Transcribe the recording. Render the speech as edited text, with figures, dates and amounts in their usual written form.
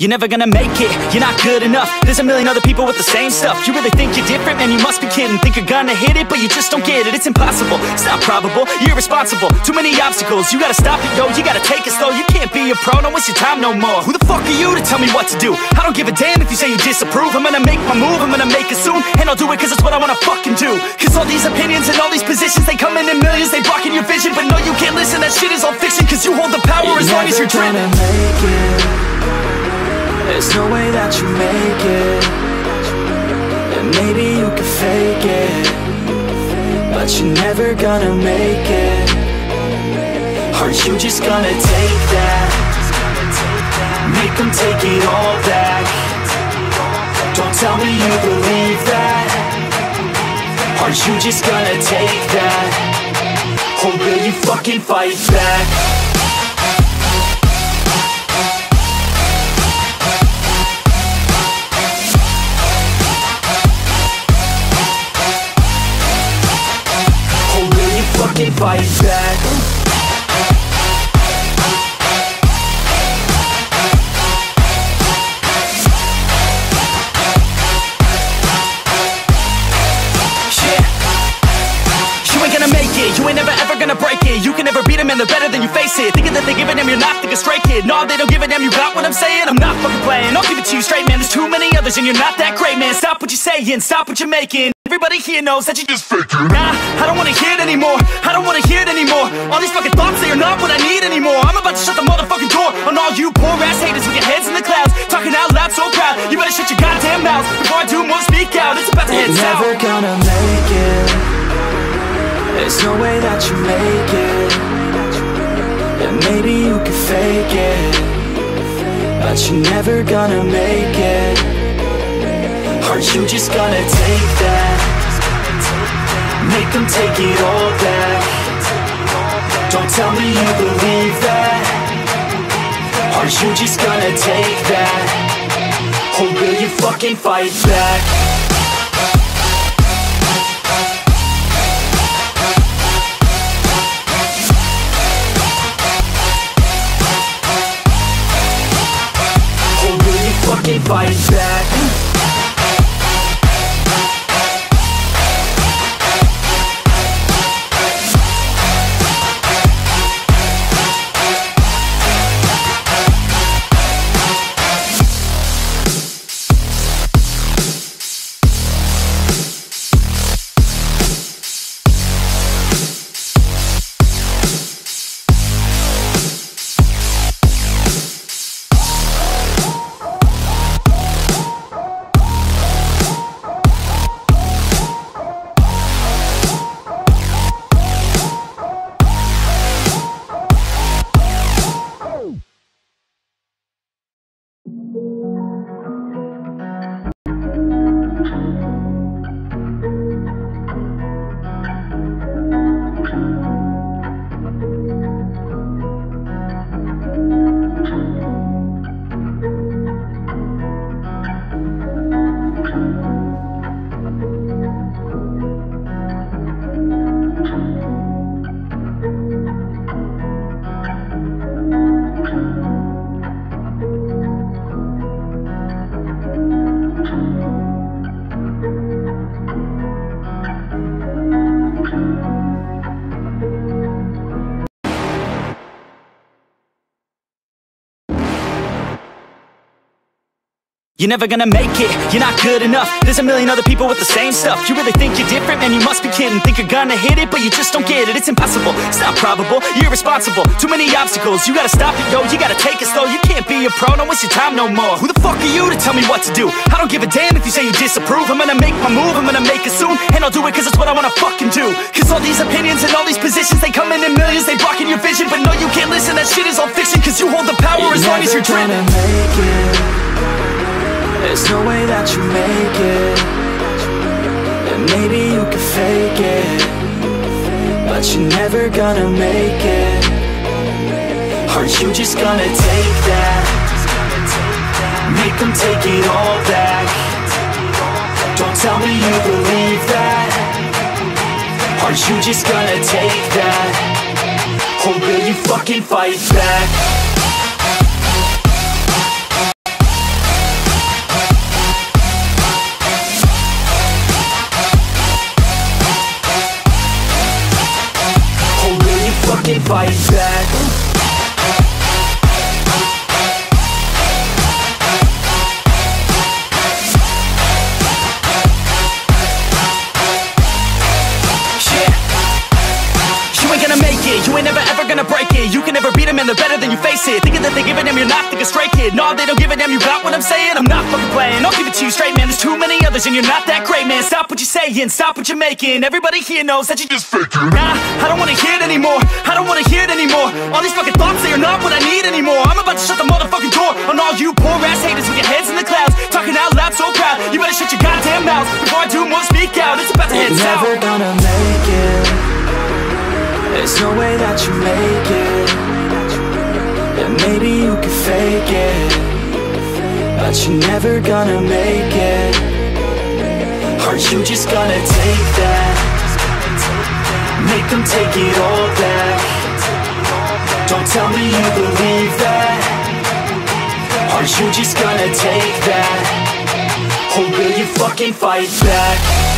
You're never gonna make it, you're not good enough. There's a million other people with the same stuff. You really think you're different? Man, you must be kidding. Think you're gonna hit it, but you just don't get it. It's impossible, it's not probable, you're irresponsible. Too many obstacles, you gotta stop it, yo. You gotta take it slow, you can't be a pro. Don't waste your time no more. Who the fuck are you to tell me what to do? I don't give a damn if you say you disapprove. I'm gonna make my move, I'm gonna make it soon. And I'll do it cause it's what I wanna fucking do. Cause all these opinions and all these positions, they come in millions, they blocking your vision. But no, you can't listen, that shit is all fiction. Cause you hold the power as long as you're dreaming. There's no way that you make it. And maybe you could fake it, but you're never gonna make it. Are you just gonna take that? Make them take it all back. Don't tell me you believe that. Are you just gonna take that? Or will you fucking fight back? Fight back. You ain't gonna make it, you ain't never ever gonna break it. You can never beat them and they're better than you face it. Thinking that they give a damn, you're not thinking straight, kid. No, they don't give a damn, you got what I'm saying? I'm not fucking playing, I'll give it to you straight, man. There's too many others and you're not that great, man. Stop what you're saying, stop what you're making. Everybody here knows that you just faking. Nah, I don't wanna hear it anymore, I don't wanna hear it anymore. All these fucking thoughts, they are not what I need anymore. I'm about to shut the motherfucking door on all you poor ass haters with your heads in the clouds, talking out loud so proud. You better shut your goddamn mouth before I do more speak out. It's about to head south. You're never gonna make it. There's no way that you make it. And maybe you could fake it, but you're never gonna make it. Are you just gonna take that? Make them take it all back. Don't tell me you believe that. Are you just gonna take that? Or will you fucking fight back? Or will you fucking fight back? You're never gonna make it, you're not good enough. There's a million other people with the same stuff. You really think you're different? Man, you must be kidding. Think you're gonna hit it, but you just don't get it. It's impossible, it's not probable, you're irresponsible. Too many obstacles, you gotta stop it, yo. You gotta take it slow, you can't be a pro. Don't waste your time no more. Who the fuck are you to tell me what to do? I don't give a damn if you say you disapprove. I'm gonna make my move, I'm gonna make it soon. And I'll do it cause it's what I wanna fucking do. Cause all these opinions and all these positions, they come in millions, they blocking your vision. But no, you can't listen, that shit is all fiction. Cause you hold the power as long as you're dreaming. There's no way that you make it. And maybe you could fake it, but you're never gonna make it. Are you just gonna take that? Make them take it all back. Don't tell me you believe that. Are you just gonna take that? Or will you fucking fight back? fucking fight back? You ain't never ever gonna break it. You can never beat them and they're better than you face it. Thinking that they give a damn, you're not thinking straight, kid. No, they don't give a damn, you got what I'm saying? I'm not fucking playing, I'll give it to you straight, man. There's too many others and you're not that great, man. Stop what you're saying, stop what you're making. Everybody here knows that you're just faking. Nah, I don't wanna hear it anymore, I don't wanna hear it anymore. All these fucking thoughts, they are not what I need anymore. I'm about to shut the motherfucking door on all you poor ass haters with your heads in the clouds, talking out loud so proud. You better shut your goddamn mouth before I do more speak out. It's about to head south. Never gonna make it. There's no way that you make it. And maybe you can fake it, but you're never gonna make it. Are you just gonna take that? Make them take it all back. Don't tell me you believe that. Are you just gonna take that? Or will you fucking fight back?